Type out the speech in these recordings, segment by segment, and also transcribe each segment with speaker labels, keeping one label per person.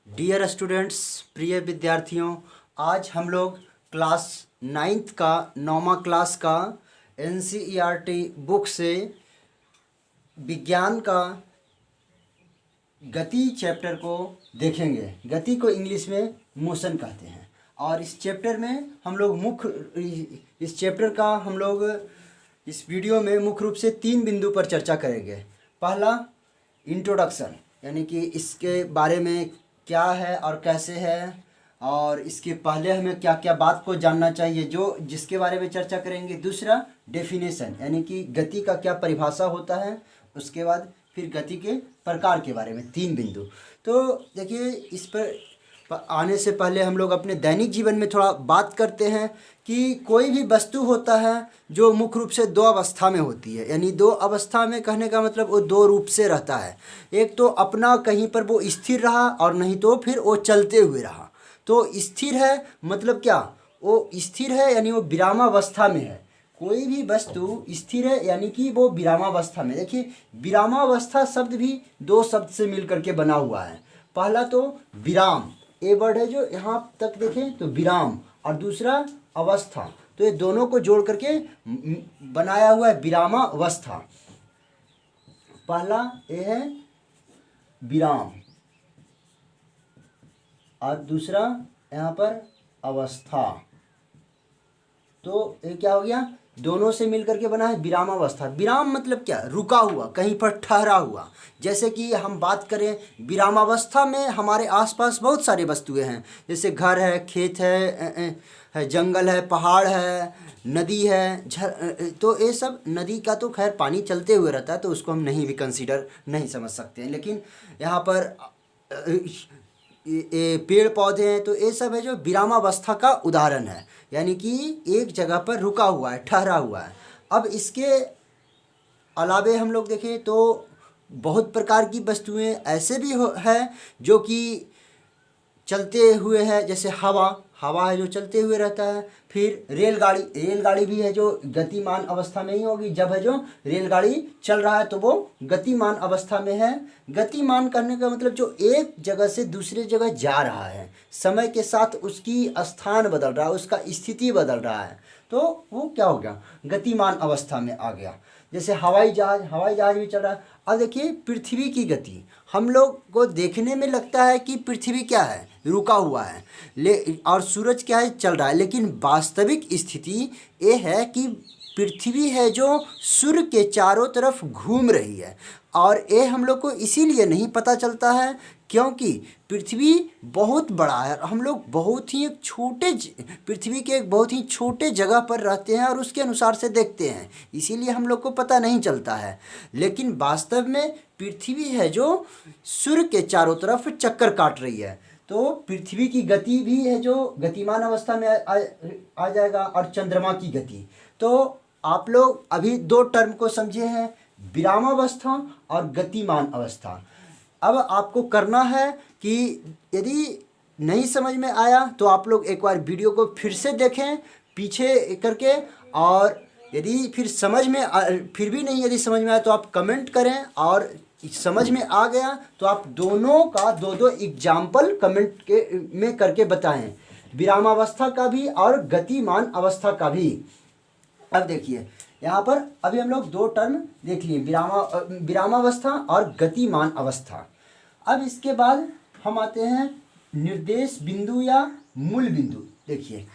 Speaker 1: Dear students, प्रिय विद्यार्थियों, आज हम लोग क्लास 9th का 9वां क्लास का NCERT बुक से विज्ञान का गति चैप्टर को देखेंगे। गति को इंग्लिश में मोशन कहते हैं। और इस चैप्टर में हम लोग इस चैप्टर का हम लोग इस वीडियो में मुख्य रूप से 3 बिंदु पर चर्चा करेंगे। पहला, इंट्रोडक्शन, यानी कि इसके बारे में क्या है और कैसे है, और इसके पहले हमें क्या क्या बात को जानना चाहिए जिसके बारे में चर्चा करेंगे। दूसरा, डेफिनेशन, यानी कि गति का क्या परिभाषा होता है। उसके बाद फिर गति के प्रकार के बारे में 3 बिंदु। तो देखिए, इस पर आने से पहले हम लोग अपने दैनिक जीवन में थोड़ा बात करते हैं कि कोई भी वस्तु होता है जो मुख्य रूप से 2 अवस्था में होती है। यानी 2 अवस्था में कहने का मतलब वो 2 रूप से रहता है। एक तो अपना कहीं पर वो स्थिर रहा, और नहीं तो फिर वो चलते हुए रहा। तो स्थिर है मतलब क्या, वो स्थिर है यानी वो विरामावस्था में है। कोई भी वस्तु स्थिर है यानी कि वो विरामावस्था में। देखिए, विरामावस्था शब्द भी 2 शब्द से मिलकर के बना हुआ है। पहला तो विराम, ए वर्ड है जो यहाँ तक देखें तो विराम, और दूसरा अवस्था, तो ये दोनों को जोड़ करके बनाया हुआ है विरामावस्था। पहला ये है विराम और दूसरा यहाँ पर अवस्था। तो ये क्या हो गया, दोनों से मिलकर के बना है विरामावस्था। विराम मतलब क्या, रुका हुआ, कहीं पर ठहरा हुआ। जैसे कि हम बात करें, विरामावस्था में हमारे आसपास बहुत सारी वस्तुएं हैं, जैसे घर है, खेत है, जंगल है, पहाड़ है, नदी है। तो ये सब, नदी का तो खैर पानी चलते हुए रहता है, तो उसको हम नहीं भी कंसीडर नहीं समझ सकते हैं। लेकिन यहाँ पर ये पेड़ पौधे हैं, तो ये सब है जो विरामावस्था का उदाहरण है, यानी कि एक जगह पर रुका हुआ है, ठहरा हुआ है। अब इसके अलावे हम लोग देखें तो बहुत प्रकार की वस्तुएं ऐसे भी है जो कि चलते हुए है, जैसे हवा है जो चलते हुए रहता है। फिर रेलगाड़ी भी है जो गतिमान अवस्था में ही होगी। जब है जो रेलगाड़ी चल रहा है तो वो गतिमान अवस्था में है। गतिमान करने का मतलब जो एक जगह से दूसरे जगह जा रहा है, समय के साथ उसकी स्थान बदल रहा है, उसका स्थिति बदल रहा है, तो वो क्या हो गया, गतिमान अवस्था में आ गया। जैसे हवाई जहाज भी चल रहा है। अब देखिए, पृथ्वी की गति हम लोग को देखने में लगता है कि पृथ्वी क्या है, रुका हुआ है, और सूरज क्या है, चल रहा है। लेकिन वास्तविक स्थिति ये है कि पृथ्वी है जो सूर्य के चारों तरफ घूम रही है। और ये हम लोग को इसीलिए नहीं पता चलता है क्योंकि पृथ्वी बहुत बड़ा है, हम लोग बहुत ही पृथ्वी के एक बहुत ही छोटे जगह पर रहते हैं और उसके अनुसार से देखते हैं, इसीलिए हम लोग को पता नहीं चलता है। लेकिन वास्तव में पृथ्वी है जो सूर्य के चारों तरफ चक्कर काट रही है। तो पृथ्वी की गति भी है जो गतिमान अवस्था में आ जाएगा, और चंद्रमा की गति। तो आप लोग अभी 2 टर्म को समझे हैं, विरामावस्था और गतिमान अवस्था। अब आपको करना है कि यदि नहीं समझ में आया तो आप लोग एक बार वीडियो को फिर से देखें पीछे करके, और यदि फिर भी नहीं यदि समझ में आया तो आप कमेंट करें, और समझ में आ गया तो आप दोनों का 2 एग्जाम्पल कमेंट में करके बताएं, विरामावस्था का भी और गतिमान अवस्था का भी। अब देखिए, यहाँ पर अभी हम लोग 2 टर्म देख लिए, विरामावस्था और गतिमान अवस्था। अब इसके बाद हम आते हैं निर्देश बिंदु या मूल बिंदु। देखिए,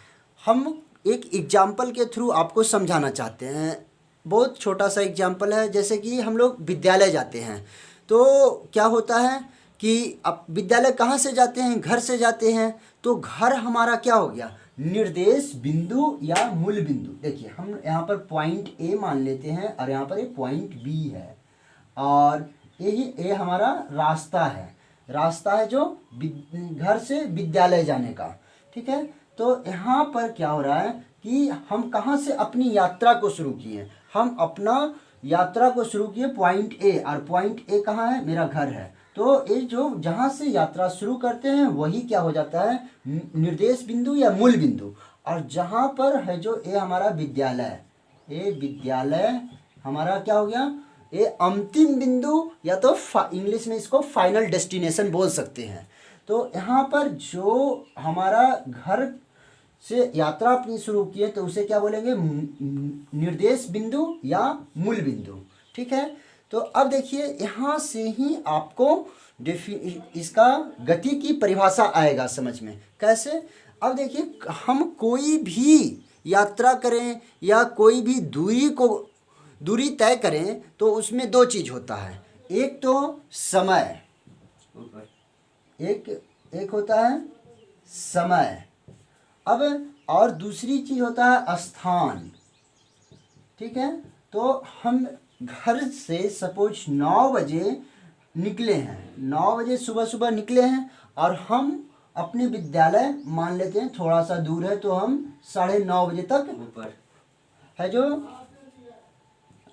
Speaker 1: हम एक एग्जाम्पल के थ्रू आपको समझाना चाहते हैं। बहुत छोटा सा एग्जाम्पल है। जैसे कि हम लोग विद्यालय जाते हैं, तो क्या होता है कि अब विद्यालय कहाँ से जाते हैं, घर से जाते हैं। तो घर हमारा क्या हो गया, निर्देश बिंदु या मूल बिंदु। देखिए, हम यहाँ पर पॉइंट ए मान लेते हैं और यहाँ पर एक पॉइंट बी है, और ये हमारा रास्ता है जो घर से विद्यालय जाने का। ठीक है, तो यहाँ पर क्या हो रहा है कि हम कहाँ से अपनी यात्रा को शुरू किए, हम अपना यात्रा को शुरू किए पॉइंट ए, और पॉइंट ए कहाँ है, मेरा घर है। तो ये जो जहाँ से यात्रा शुरू करते हैं वही क्या हो जाता है, निर्देश बिंदु या मूल बिंदु। और जहाँ पर है जो ये हमारा विद्यालय, ये विद्यालय हमारा क्या हो गया, ये अंतिम बिंदु, या तो इंग्लिश में इसको फाइनल डेस्टिनेशन बोल सकते हैं। तो यहाँ पर जो हमारा घर से यात्रा अपनी शुरू की है तो उसे क्या बोलेंगे, निर्देश बिंदु या मूल बिंदु। ठीक है, तो अब देखिए यहाँ से ही आपको इसका गति की परिभाषा आएगा समझ में। कैसे, अब देखिए हम कोई भी यात्रा करें या कोई भी दूरी तय करें तो उसमें दो चीज़ होता है, एक तो समय, एक होता है समय, अब और दूसरी चीज़ होता है स्थान। ठीक है, तो हम घर से सपोज 9 बजे निकले हैं, 9 बजे सुबह सुबह निकले हैं और हम अपने विद्यालय मान लेते हैं थोड़ा सा दूर है तो हम 9:30 बजे तक ऊपर है जो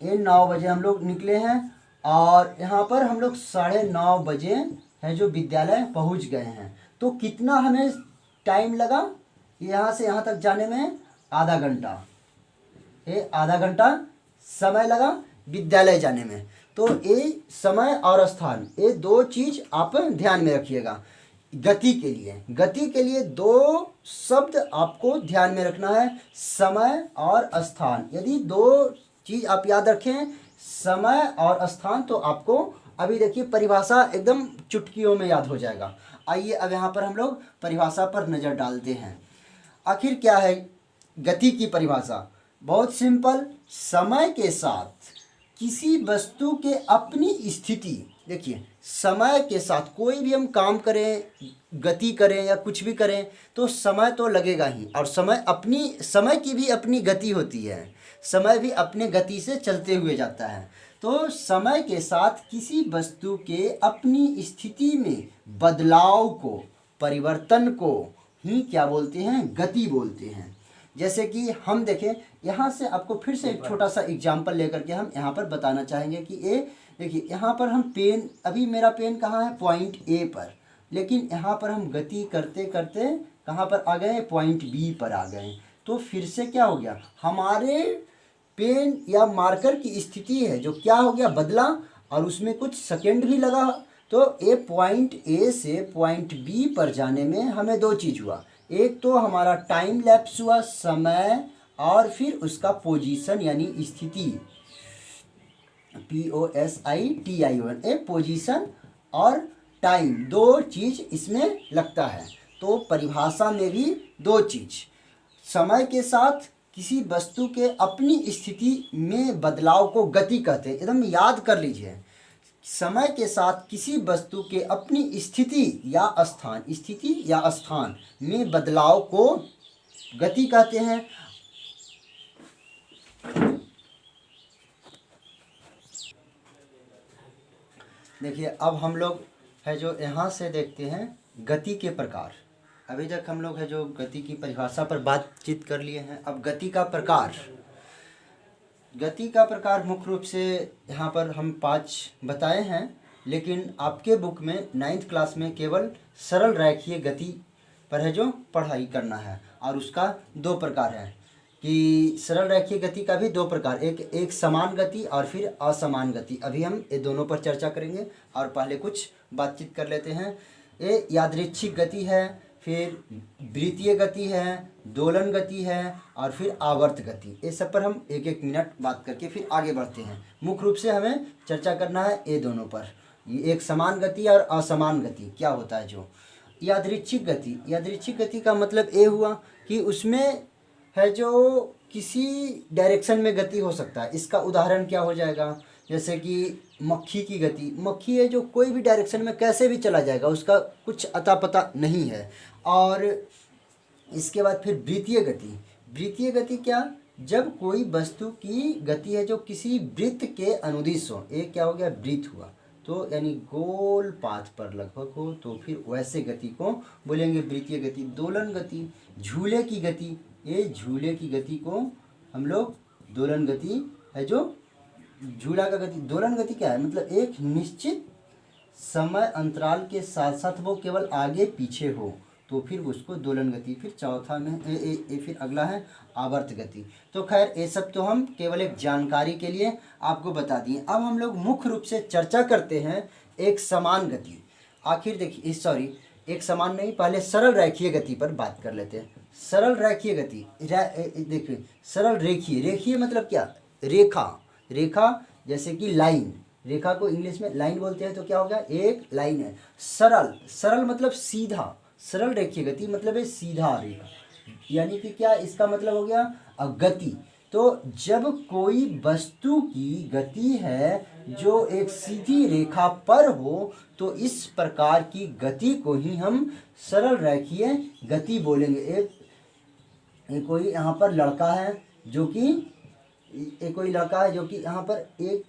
Speaker 1: ये 9 बजे हम लोग निकले हैं और यहाँ पर हम लोग 9:30 बजे है जो विद्यालय पहुँच गए हैं। तो कितना हमें टाइम लगा यहाँ से यहाँ तक जाने में, आधा घंटा, ये आधा घंटा समय लगा विद्यालय जाने में। तो ये समय और स्थान, ये दो चीज़ आप ध्यान में रखिएगा। गति के लिए दो शब्द आपको ध्यान में रखना है, समय और स्थान। यदि दो चीज़ आप याद रखें, समय और स्थान, तो आपको अभी देखिए परिभाषा एकदम चुटकियों में याद हो जाएगा। आइए अब यहाँ पर हम लोग परिभाषा पर नज़र डालते हैं। आखिर क्या है गति की परिभाषा? बहुत सिंपल, समय के साथ किसी वस्तु के अपनी स्थिति, देखिए समय के साथ कोई भी हम काम करें, गति करें या कुछ भी करें तो समय तो लगेगा ही, और समय की भी अपनी गति होती है, समय भी अपने गति से चलते हुए जाता है। तो समय के साथ किसी वस्तु के अपनी स्थिति में बदलाव को, परिवर्तन को ही क्या बोलते हैं, गति बोलते हैं। जैसे कि हम देखें, यहाँ से आपको फिर से एक छोटा सा एग्जाम्पल लेकर के हम यहाँ पर बताना चाहेंगे कि ये देखिए यहाँ पर हम पेन, अभी मेरा पेन कहाँ है, पॉइंट ए पर, लेकिन यहाँ पर हम गति करते करते कहाँ पर आ गए, पॉइंट बी पर आ गए। तो फिर से क्या हो गया, हमारे पेन या मार्कर की स्थिति है जो क्या हो गया, बदला, और उसमें कुछ सेकेंड भी लगा। तो ये पॉइंट ए से पॉइंट बी पर जाने में हमें दो चीज़ हुआ, एक तो हमारा टाइम लैप्स हुआ, समय, और फिर उसका पोजीशन यानी स्थिति, POSITION, ए पोजीशन और टाइम, दो चीज़ इसमें लगता है। तो परिभाषा में भी दो चीज़, समय के साथ किसी वस्तु के अपनी स्थिति में बदलाव को गति कहते हैं, एकदम याद कर लीजिए। समय के साथ किसी वस्तु के अपनी स्थिति या स्थान में बदलाव को गति कहते हैं। देखिए अब हम लोग है जो यहाँ से देखते हैं गति के प्रकार। अभी तक हम लोग है जो गति की परिभाषा पर बातचीत कर लिए हैं। अब गति का प्रकार मुख्य रूप से यहाँ पर हम 5 बताए हैं, लेकिन आपके बुक में 9th क्लास में केवल सरल रेखीय गति पर है जो पढ़ाई करना है, और उसका 2 प्रकार है कि सरल रेखीय गति का भी 2 प्रकार, एक समान गति और फिर असमान गति। अभी हम ये दोनों पर चर्चा करेंगे, और पहले कुछ बातचीत कर लेते हैं। ये यादृच्छिक गति है, फिर वृत्तीय गति है, दोलन गति है, और फिर आवर्त गति। ये सब पर हम 1-1 मिनट बात करके फिर आगे बढ़ते हैं। मुख्य रूप से हमें चर्चा करना है ये दोनों पर, ये एक समान गति और असमान गति क्या होता है। जो यादृच्छिक गति का मतलब ये हुआ कि उसमें है जो किसी डायरेक्शन में गति हो सकता है। इसका उदाहरण क्या हो जाएगा, जैसे कि मक्खी की गति, मक्खी है जो कोई भी डायरेक्शन में कैसे भी चला जाएगा, उसका कुछ अता पता नहीं है। और इसके बाद फिर वृत्तीय गति क्या, जब कोई वस्तु की गति है जो किसी वृत्त के अनुदिश हो, एक क्या हो गया, वृत्त हुआ, तो यानी गोल पाथ पर लगभग हो, तो फिर वैसे गति को बोलेंगे वृत्तीय गति। दोलन गति, झूले की गति, ये झूले की गति को हम लोग दोलन गति है जो झूला का गति। दोलन गति क्या है, मतलब एक निश्चित समय अंतराल के साथ साथ वो केवल आगे पीछे हो, तो फिर उसको दोलन गति। फिर चौथा में फिर अगला है आवर्त गति। तो खैर ये सब तो हम केवल एक जानकारी के लिए आपको बता दिए। अब हम लोग मुख्य रूप से चर्चा करते हैं एक समान गति। आखिर देखिए एक समान नहीं, पहले सरल रेखीय गति पर बात कर लेते हैं। सरल रेखीय गति, देखिए सरल रेखीय, रेखीय मतलब क्या, रेखा, रेखा जैसे कि लाइन, रेखा को इंग्लिश में लाइन बोलते हैं, तो क्या हो गया, एक लाइन है। सरल, सरल मतलब सीधा, सरल रेखीय गति मतलब है सीधा रेखा, यानी कि क्या इसका मतलब हो गया, गति। तो जब कोई वस्तु की गति है जो एक सीधी रेखा पर हो, तो इस प्रकार की गति को ही हम सरल रेखीय गति बोलेंगे। एक कोई यहाँ पर लड़का है जो कि कोई लड़का है जो कि यहाँ पर एक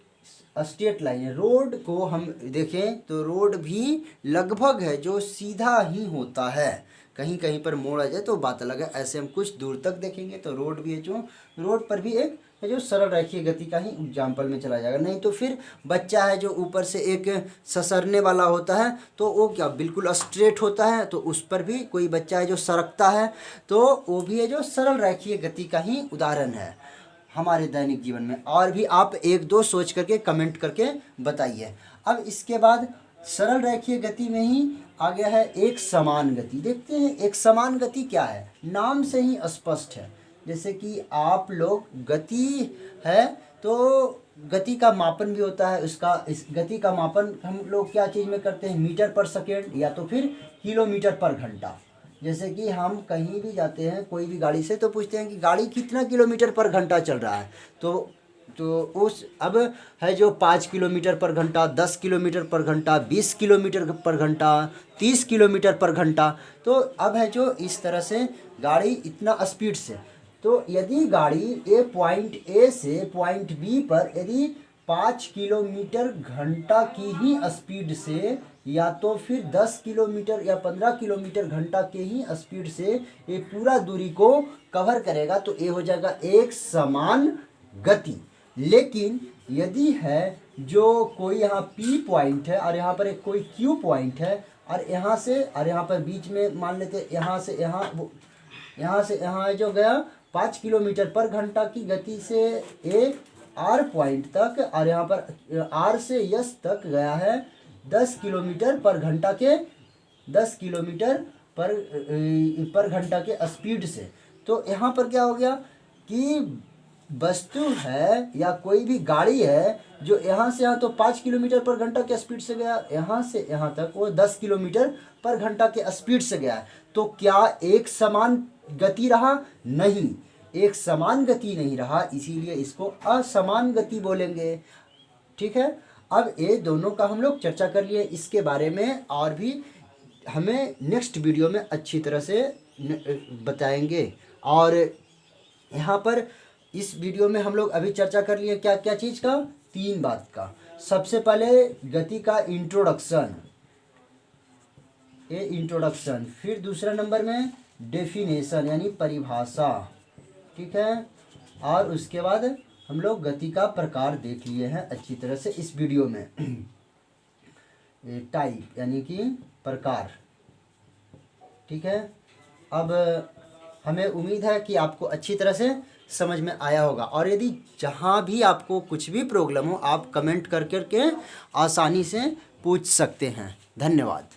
Speaker 1: स्ट्रेट लाइन है, रोड को हम देखें तो रोड भी लगभग है जो सीधा ही होता है, कहीं कहीं पर मोड़ आ जाए तो बात अलग है। ऐसे हम कुछ दूर तक देखेंगे तो रोड भी है जो, रोड पर भी एक है जो सरल रेखीय गति का ही एग्जाम्पल में चला जाएगा। नहीं तो फिर बच्चा है जो ऊपर से एक ससरने वाला होता है तो वो क्या बिल्कुल स्ट्रेट होता है, तो उस पर भी कोई बच्चा है जो सरकता है तो वो भी है जो सरल रेखीय गति का ही उदाहरण है हमारे दैनिक जीवन में। और भी आप एक दो सोच करके कमेंट करके बताइए। अब इसके बाद सरल रेखीय गति में ही आ गया है एक समान गति। देखते हैं एक समान गति क्या है, नाम से ही स्पष्ट है। जैसे कि आप लोग गति है तो गति का मापन भी होता है, उसका इस गति का मापन हम लोग क्या चीज़ में करते हैं, मीटर पर सेकेंड या तो फिर किलोमीटर पर घंटा। जैसे कि हम कहीं भी जाते हैं कोई भी गाड़ी से तो पूछते हैं कि गाड़ी कितना किलोमीटर पर घंटा चल रहा है, तो उस अब है जो 5 किलोमीटर पर घंटा, 10 किलोमीटर पर घंटा, 20 किलोमीटर पर घंटा, 30 किलोमीटर पर घंटा। तो अब है जो इस तरह से गाड़ी इतना स्पीड से, तो यदि गाड़ी पॉइंट ए से पॉइंट बी पर यदि 5 किलोमीटर घंटा की ही स्पीड से या तो फिर 10 किलोमीटर या 15 किलोमीटर घंटा के ही स्पीड से ये पूरा दूरी को कवर करेगा, तो ये हो जाएगा एक समान गति। लेकिन यदि है जो कोई यहाँ P पॉइंट है और यहाँ पर एक कोई Q पॉइंट है और यहाँ से और यहाँ पर बीच में मान लेते यहाँ से यहाँ जो गया 5 किलोमीटर पर घंटा की गति से एक R पॉइंट तक, और यहाँ पर R से S तक गया है 10 किलोमीटर पर घंटा के 10 किलोमीटर पर घंटा के स्पीड से। तो यहाँ पर क्या हो गया कि वस्तु है या कोई भी गाड़ी है जो यहाँ से यहाँ तो 5 किलोमीटर पर घंटा के स्पीड से गया, यहाँ से यहाँ तक वो 10 किलोमीटर पर घंटा के स्पीड से गया। तो क्या एक समान गति रहा? नहीं, एक समान गति नहीं रहा, इसीलिए इसको असमान गति बोलेंगे। ठीक है, अब ये दोनों का हम लोग चर्चा कर लिए इसके बारे में, और भी हमें नेक्स्ट वीडियो में अच्छी तरह से बताएंगे। और यहाँ पर इस वीडियो में हम लोग अभी चर्चा कर लिए क्या क्या चीज़ का, 3 बात का। सबसे पहले गति का इंट्रोडक्शन, ये इंट्रोडक्शन, फिर दूसरा नंबर में डेफिनेशन यानी परिभाषा, ठीक है, और उसके बाद हम लोग गति का प्रकार देख लिए हैं अच्छी तरह से इस वीडियो में। टाइप यानी कि प्रकार, ठीक है। अब हमें उम्मीद है कि आपको अच्छी तरह से समझ में आया होगा, और यदि जहाँ भी आपको कुछ भी प्रॉब्लम हो आप कमेंट कर करके आसानी से पूछ सकते हैं। धन्यवाद।